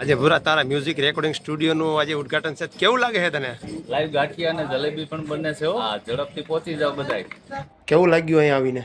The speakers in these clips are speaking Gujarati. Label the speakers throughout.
Speaker 1: આજે ભૂરા તારા મ્યુઝિક રેકોર્ડિંગ સ્ટુડિયોનું આજે ઉદ્ઘાટન છે, કેવું લાગે છે તને?
Speaker 2: લાઈવ ગાંઠિયા અને જલેબી પણ બને છે. હા, ઝડપથી પહોંચી જાવ બધાય.
Speaker 1: કેવું લાગ્યું અહીંયા આવીને?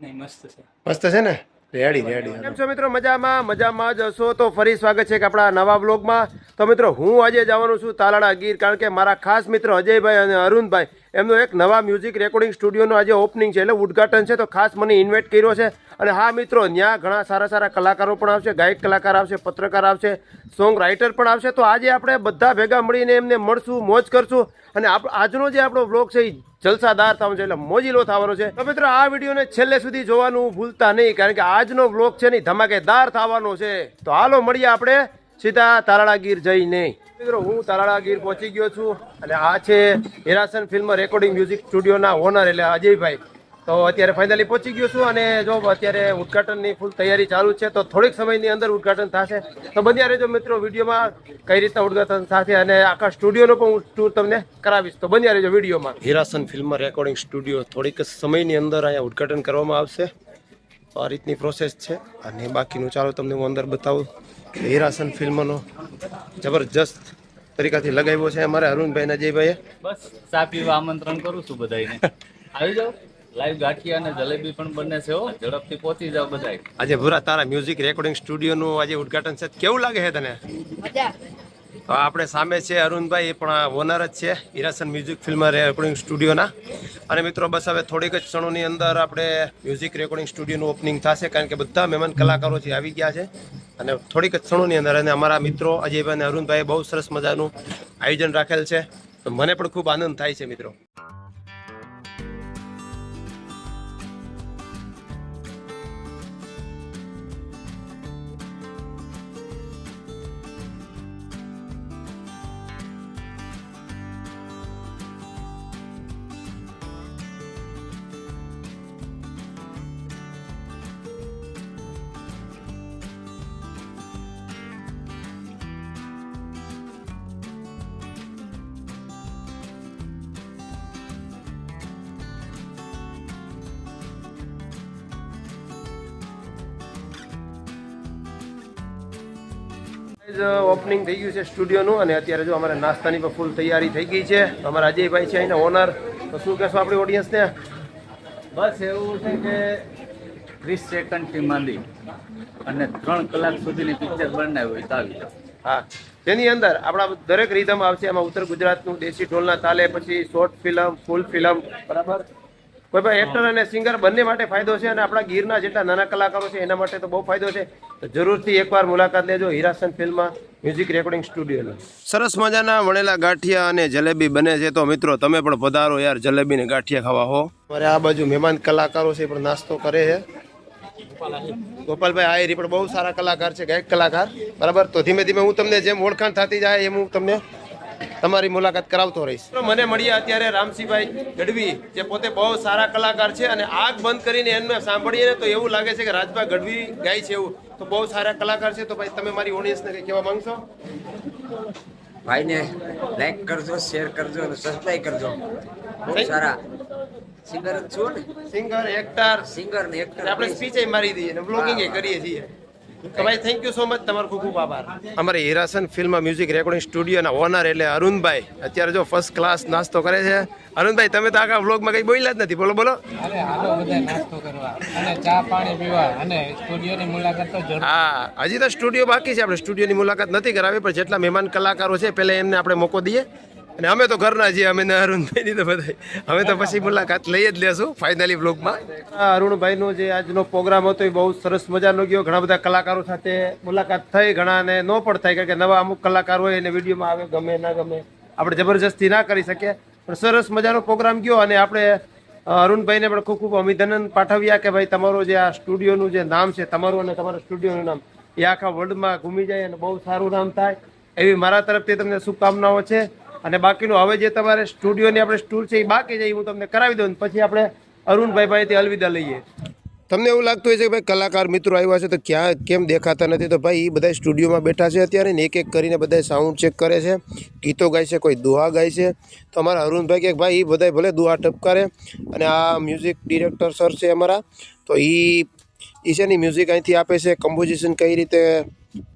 Speaker 2: નહીં, મસ્ત છે.
Speaker 1: મસ્ત છે ને? રેડી. કેમ છો મિત્રો? મજામાં જ હશો તો ફરી સ્વાગત છે કે આપણા નવા બ્લોગમાં. તો મિત્રો હું આજે જવાનું છું તાલાળા ગીર, કારણ કે મારા ખાસ મિત્રો અજયભાઈ અને અરુણભાઈ એમનું એક નવા મ્યુઝિક રેકોર્ડિંગ સ્ટુડિયોનું આજે ઓપનિંગ છે, એટલે ઉદ્ઘાટન છે. તો ખાસ મને ઇન્વાઇટ કર્યો છે. અને હા મિત્રો, ત્યાં ઘણા સારા કલાકારો પણ આવશે, ગાયક કલાકાર આવશે, પત્રકાર આવશે, સોંગ રાઇટર પણ આવશે. તો આજે આપણે બધા ભેગા મળીને એમને મળશું, મોજ કરશું. અને આજનો જે આપણો બ્લોગ છે એ જલસાદાર થવાનો છે, એટલે મોજીલો થવાનો છે. તો મિત્રો આ વિડીયોને છેલ્લે સુધી જોવાનું ભૂલતા નહીં, કારણ કે આજનો બ્લોગ છે ને ધમાકેદાર થવાનો છે. તો હાલો મળીએ આપણે સીધા તાલાળા ગીર જઈને. મિત્રો હું તાલાળા ગીર પહોંચી ગયો છું, અને આ છે હિરાસન ફિલ્મ રેકોર્ડિંગ મ્યુઝિક સ્ટુડિયોના ઓનર એટલે અજયભાઈ. તો અત્યારે ફાઇનલી પહોંચી ગયો છું, અને જો અત્યારે ઉદ્ઘાટનની ફૂલ તૈયારી ચાલુ છે. તો થોડીક સમયની અંદર ઉદ્ઘાટન થશે. તો બન્યા રહેજો મિત્રો વિડીયોમાં, કઈ રીતના ઉદ્ઘાટન થશે અને આખા સ્ટુડિયોનો પણ હું ટૂર તમને કરાવીશ. તો બન્યા રહેજો વિડીયોમાં. હિરાસન ફિલ્મ રેકોર્ડિંગ સ્ટુડિયો થોડીક સમયની અંદર અહીંયા ઉદ્ઘાટન કરવામાં આવશે. તો આ રીતની પ્રોસેસ છે, અને બાકીનું ચાલો તમને હું અંદર બતાવું. હિરાસન ફિલ્મનો જબરજસ્ત તરીકાથી લગાવ્યો છે અમારે અરુણભાઈ અને અજયભાઈએ.
Speaker 2: બસ ચા પીવા આમંત્રણ કરું છું બધાને. આવી જાઓ. લાઈવ ગાંઠિયા અને જલેબી પણ બને છે. ઝડપથી પહોંચી જાવ બધાય.
Speaker 1: આજે ભૂરા તારા મ્યુઝિક રેકોર્ડિંગ સ્ટુડિયોનું આજે ઉદ્ઘાટન છે, કેવું લાગે છે તને? તો આપણે સામે છે અરુણભાઈ, એ પણ ઓનર જ છે હિરાસન મ્યુઝિક ફિલ્મ રેકોર્ડિંગ સ્ટુડિયોના. અને મિત્રો બસ હવે થોડીક જ ક્ષણોની અંદર આપણે મ્યુઝિક રેકોર્ડિંગ સ્ટુડિયોનું ઓપનિંગ થશે, કારણ કે બધા મહેમાન કલાકારો છે આવી ગયા છે. અને થોડીક જ ક્ષણોની અંદર અને અમારા મિત્રો અજયભાઈ અને અરુણભાઈએ બહુ સરસ મજાનું આયોજન રાખેલ છે. તો મને પણ ખૂબ આનંદ થાય છે મિત્રો. ઓપનિંગ થઈ ગયું છે સ્ટુડિયોનું, અને અત્યારે જો અમારે નાસ્તાની પણ ફૂલ તૈયારી થઈ ગઈ છે. અમારા અજયભાઈ છે અહીંના ઓનર. તો શું કહેશો આપણી ઓડિયન્સને?
Speaker 2: બસ એવું છે કે 30 સેકન્ડથી માંડી અને 3 કલાક સુધીની પિક્ચર બનાવી હોય તો આવી જાઓ.
Speaker 1: હા, તેની અંદર આપણા દરેક રીધમ આવશે. એમાં ઉત્તર ગુજરાતનું દેશી ઢોલના તાલે, પછી શોર્ટ ફિલ્મ, ફૂલ ફિલ્મ, બરાબર. કોઈ પણ એક્ટર અને સિંગર બંને માટે ફાયદો છે, અને આપણા ગીરના જેટલા નાના કલાકારો છે એના માટે તો બહુ ફાયદો છે. તો જરૂરથી એકવાર મુલાકાત લેજો હિરાસન ફિલ્મ મ્યુઝિક રેકોર્ડિંગ સ્ટુડિયોની. સરસ મજાના વણેલા ગાંઠિયા અને જલેબી બને છે. તો મિત્રો તમે પણ પધારો યાર, જલેબી ને ગાંઠિયા ખાવા હો. અમારે આ બાજુ મહેમાન કલાકારો છે પણ નાસ્તો કરે છે. ગોપાલભાઈ આયરી પણ બહુ સારા કલાકાર છે, ગાયક કલાકાર, બરાબર. તો ધીમે ધીમે હું તમને જેમ ઓળખાણ થતી જાય એમ હું તમને તમારી મુલાકાત કરાવતો રહીશ. મને મળ્યા અત્યારે રામસિંહભાઈ ગઢવી, જે પોતે બહુ સારા કલાકાર છે. અને આંખ બંધ કરીને એમને સાંભળીએ ને તો એવું લાગે છે કે રાજભાઈ ગઢવી ગાય છે એવું. તો બહુ સારા કલાકાર છે. તો ભાઈ તમે મારી ઓડિયન્સને કંઈ કહેવા માંગશો?
Speaker 3: ભાઈને લાઈક કરજો, શેર કરજો અને સબસ્ક્રાઇબ કરજો. બહુ સારા સિંગર જ છો ને,
Speaker 1: સિંગર, એક્ટર,
Speaker 3: સિંગર ને એક્ટર
Speaker 1: આપણે સ્પીચ મારી દઈએ અને બ્લોગિંગ કરીએ છીએ. તો ભાઈ થેન્ક યુ સો મચ, તમારો ખૂબ ખૂબ આભાર. અમારે હિરાસન ફિલ્મ મ્યુઝિક રેકોર્ડિંગ સ્ટુડિયોના ઓનર એટલે અરુણભાઈ અત્યારે જો ફર્સ્ટ ક્લાસ નાસ્તો કરે છે. અરુણભાઈ તમે તો આખા વ્લોગમાં કંઈ બોલ્યા જ નથી, બોલો બોલો.
Speaker 4: અરે હાલો બધા નાસ્તો કરવા અને ચા પાણી પીવા અને સ્ટુડિયોની મુલાકાત તો જરૂર.
Speaker 1: હા, હજી તો સ્ટુડિયો બાકી છે, આપણે સ્ટુડિયોની મુલાકાત નથી કરાવી, પણ જેટલા મહેમાન કલાકારો છે પહેલા એમને આપણે મોકો દઈએ. અને અમે તો ઘરના છીએ, અમે અરુણભાઈની તો બધા અમે તો પછી મુલાકાત લઈ જ લેશું ફાઇનલી બ્લોગમાં. અરુણભાઈનો જે આજનો પ્રોગ્રામ હતો એ બહુ સરસ મજાનો ગયો. ઘણા બધા કલાકારો સાથે મુલાકાત થઈ, ઘણાને ન પણ થાય, કારણ કે નવા અમુક કલાકાર હોય એને વિડીયોમાં આવે, ગમે ના ગમે, આપણે જબરજસ્તી ના કરી શકીએ. પણ સરસ મજાનો પ્રોગ્રામ ગયો. અને આપણે અરુણભાઈને પણ ખૂબ ખૂબ અભિનંદન પાઠવ્યા કે ભાઈ તમારો જે આ સ્ટુડિયોનું જે નામ છે તમારું અને તમારા સ્ટુડિયોનું નામ એ આખા વર્લ્ડમાં ઘૂમી જાય અને બહુ સારું નામ થાય, એવી મારા તરફથી તમને શુભકામનાઓ છે. અને બાકીનું હવે જે તમારે સ્ટુડિયોની આપણે ટૂર છે એ બાકી છે, હું તમને કરાવી દઉં, પછી આપણે અરુણભાઈ પાસેથી અલવિદા લઈએ. તમને એવું લાગતું હોય છે કે ભાઈ કલાકાર મિત્રો આવ્યા છે તો ક્યાં કેમ દેખાતા નથી? તો ભાઈ એ બધા સ્ટુડિયોમાં બેઠા છે અત્યારે ને એક એક કરીને બધા સાઉન્ડ ચેક કરે છે, ગીતો ગાય છે, કોઈ દુહા ગાય છે. તો અમારા અરુણભાઈ કે ભાઈ એ બધા ભલે દુહા ટપકારે. અને આ મ્યુઝિક ડિરેક્ટર સર છે અમારા, તો એ છે ને મ્યુઝિક અહીંથી આપે છે, કમ્પોઝિશન કઈ રીતે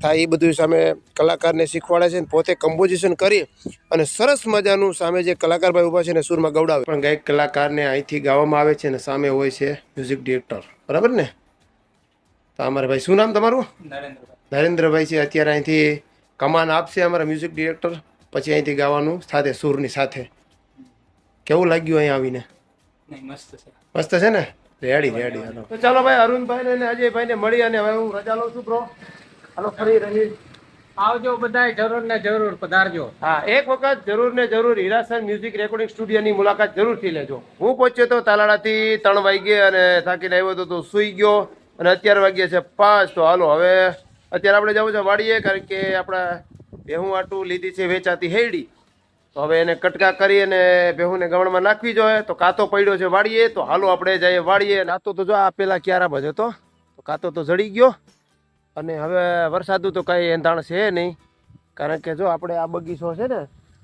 Speaker 1: થાય એ બધું સામે કલાકારને શીખવાડે છે ને પોતે કમ્પોઝિશન કરી અને સરસ મજાનું સામે જે કલાકારભાઈ ઊભા છે ને સુરમાં ગવડાવે પણ ગાયક કલાકારને અહીંથી ગાવામાં આવે છે ને સામે હોય છે મ્યુઝિક ડિરેક્ટર બરાબર ને. તો અમારે ભાઈ શું નામ તમારું? નરેન્દ્રભાઈ છે. અત્યારે અહીંથી કમાન આપશે અમારા મ્યુઝિક ડિરેક્ટર, પછી અહીંથી ગાવાનું સાથે સુરની સાથે. કેવું લાગ્યું અહીંયા આવીને? મસ્ત છે ને. રેડી. તો ચાલો ભાઈ અરુણભાઈ ને અજયભાઈ ને મળી અને હવે હું રજા લઉં છું બ્રો. હાલો ફરી રહી
Speaker 4: આવજો બધાય, જરૂર ને જરૂર પધારજો.
Speaker 1: હા, એક વખત જરૂર ને જરૂર હીરાસન મ્યુઝિક રેકોર્ડિંગ સ્ટુડિયોની મુલાકાત જરૂરથી લેજો. હું પહોંચ્યો તો તાલાળાથી 3 વાગ્યે અને થાકીને આવ્યો તો સૂઈ ગયો અને અત્યારે વાગ્યે છે 5. તો હાલો હવે અત્યારે આપણે જવું છે વાડીએ, કારણ કે આપણા ભેહું આટું લીધી છે વેચાતી હેડી. તો હવે એને કટકા કરી અને ભેહુંને ગવણમાં નાખવી જોઈએ. તો કાતો પડ્યો છે વાડીએ, તો હાલો આપણે જઈએ વાડીએ. કાતો તો જો આ પેલા ક્યારા ભજ હતો, તો કાતો તો જડી ગયો અને હવે વરસાદનું તો કંઈ એંધાણ છે નહીં, કારણ કે જો આપણે આ બગીચો છે ને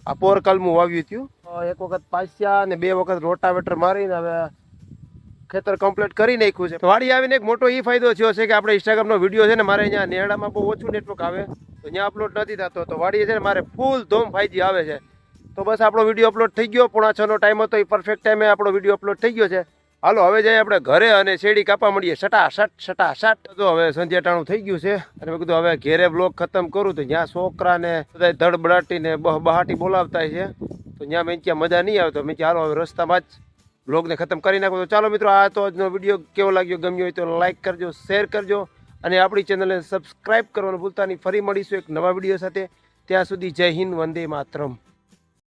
Speaker 1: આ પોરકલમું વાવ્યું હતું. એક વખત પાસ્યા અને 2 વખત રોટાવેટર મારીને હવે ખેતર કમ્પ્લીટ કરી નાખ્યું છે. તો વાડી આવીને એક મોટો એ ફાયદો થયો છે કે આપણે ઇન્સ્ટાગ્રામનો વિડીયો છે ને મારે અહીંયા નેરડામાં બહુ ઓછું નેટવર્ક આવે તો ત્યાં અપલોડ નથી થતો. તો વાડીએ છે ને મારે ફૂલ ધૂમ ફાઈજી આવે છે. તો બસ આપણો વિડીયો અપલોડ થઈ ગયો. 5:30 નો ટાઈમ હતો, એ પરફેક્ટ ટાઈમે આપણો વિડીયો અપલોડ થઈ ગયો છે. હાલો હવે જઈએ આપણે ઘરે અને શેરડી કાપવા મળીએ સટાસટ. તો હવે સંધ્યા ટાણું થઈ ગયું છે અને મેં કીધું હવે ઘેરે બ્લોગ ખતમ કરું. તો જ્યાં છોકરાને બધા ધડબડાટીને બહાટી બોલાવતા છે તો ત્યાં મેં ત્યાં મજા નહીં આવે. તો મેં હાલો હવે રસ્તામાં જ બ્લોગને ખતમ કરી નાખો. તો ચાલો મિત્રો, આ તો આજનો વિડીયો કેવો લાગ્યો, ગમ્યો હોય તો લાઈક કરજો, શેર કરજો અને આપણી ચેનલને સબસ્ક્રાઈબ કરવાનું ભૂલતા નહીં. ફરી મળીશું એક નવા વિડીયો સાથે. ત્યાં સુધી જય હિન્દ, વંદે માતરમ.